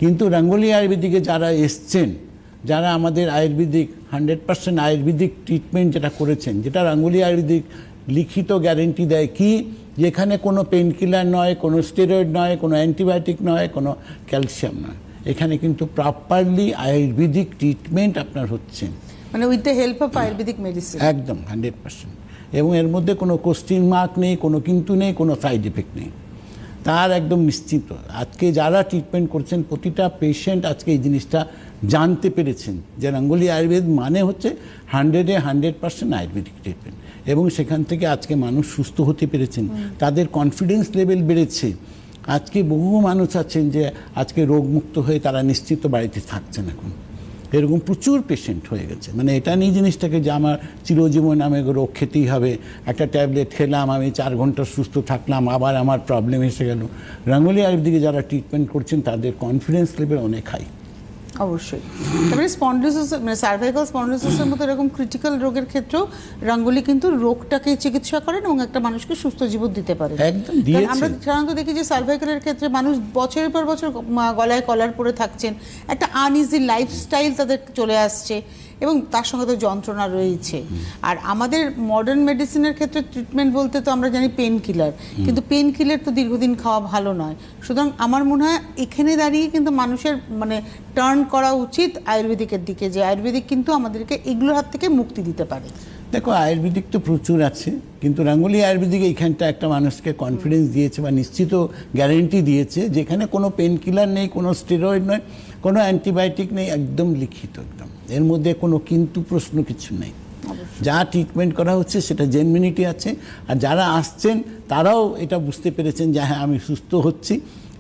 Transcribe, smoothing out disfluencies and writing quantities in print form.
কিন্তু রাঙ্গুলি আয়ুর্বেদিকে যারা এসছেন, যারা আমাদের আয়ুর্বেদিক 100% আয়ুর্বেদিক ট্রিটমেন্ট যেটা করেছেন, যেটা রাঙ্গুলি আয়ুর্বেদিক লিখিত গ্যারেন্টি দেয় কি, যেখানে কোনো পেন কিলার নয়, কোনো স্টেরয়েড নয়, কোনো অ্যান্টিবায়োটিক নয়, কোনো ক্যালসিয়াম নয়, এখানে কিন্তু প্রপারলি আয়ুর্বেদিক ট্রিটমেন্ট আপনার হচ্ছে, মানে with the help of Ayurvedic medicine, একদম 100%। এবং এর মধ্যে কোনো কোশ্চিন মার্ক নেই, কোনো কিন্তু নেই, কোনো সাইড এফেক্ট নেই, তার একদম নিশ্চিত। আজকে যারা ট্রিটমেন্ট করছেন প্রতিটা পেশেন্ট আজকে এই জিনিসটা জানতে পেরেছেন যে রাঙ্গুলি আয়ুর্বেদ মানে হচ্ছে 100% আয়ুর্বেদিক ট্রিটমেন্ট, এবং সেখান থেকে আজকে মানুষ সুস্থ হতে পেরেছেন, তাদের কনফিডেন্স লেভেল বেড়েছে। আজকে বহু মানুষ আছেন যে আজকে রোগমুক্ত হয়ে তারা নিশ্চিত বাড়িতে থাকছেন এখন, এরকম প্রচুর পেশেন্ট হয়ে গেছে। মানে এটা নিয়ে জিনিসটাকে যে আমার চিরজীবন আমি রোগ খেতেই হবে, একটা ট্যাবলেট খেলাম, আমি 4 ঘন্টা সুস্থ থাকলাম, আবার আমার প্রবলেম এসে গেল। রাঙ্গুলি আয়ুর্বেদিকে যারা ট্রিটমেন্ট করছেন তাদের কনফিডেন্স লেভেল অনেক হাই। অবশ্যই। তারপরে স্পন্ডিলোসিস, মানে সার্ভাইকাল স্পন্ডিলোসিসের মতো এরকম ক্রিটিক্যাল রোগের ক্ষেত্রেও রাঙ্গুলি কিন্তু রোগটাকে চিকিৎসা করেন এবং একটা মানুষকে সুস্থ জীবন দিতে পারে। একদম দিয়েছে। আমরা সাধারণত দেখি যে সার্ভাইকালের ক্ষেত্রে মানুষ বছরের পর বছর গলায় কলার পরে থাকছেন, একটা আনইজি লাইফস্টাইল তাদের চলে আসছে এবং তার সঙ্গে তো যন্ত্রণা রয়েছে। আর আমাদের মডার্ন মেডিসিনের ক্ষেত্রে ট্রিটমেন্ট বলতে তো আমরা জানি পেন কিলার, কিন্তু পেন কিলার তো দীর্ঘদিন খাওয়া ভালো নয়। সুতরাং আমার মনে হয় এখানে দাঁড়িয়ে কিন্তু মানুষের মানে টার্ন করা উচিত আয়ুর্বেদিকের দিকে, যে আয়ুর্বেদিক কিন্তু আমাদেরকে এগুলোর হাত থেকে মুক্তি দিতে পারে। দেখো আয়ুর্বেদিক তো প্রচুর আছে, কিন্তু রাঙ্গুলি আয়ুর্বেদিক এইখানটা একটা মানুষকে কনফিডেন্স দিয়েছে বা নিশ্চিত গ্যারেন্টি দিয়েছে, যেখানে কোনো পেন কিলার নেই, কোনো স্টেরয়েড নয়, কোনো অ্যান্টিবায়োটিক নেই, একদম লিখিত, একদম এর মধ্যে কোনো কিন্তু প্রশ্ন কিছু নেই। যা ট্রিটমেন্ট করা হচ্ছে সেটা জেনুইনিটি আছে, আর যারা আসছেন তারাও এটা বুঝতে পেরেছেন যে হ্যাঁ আমি সুস্থ হচ্ছি,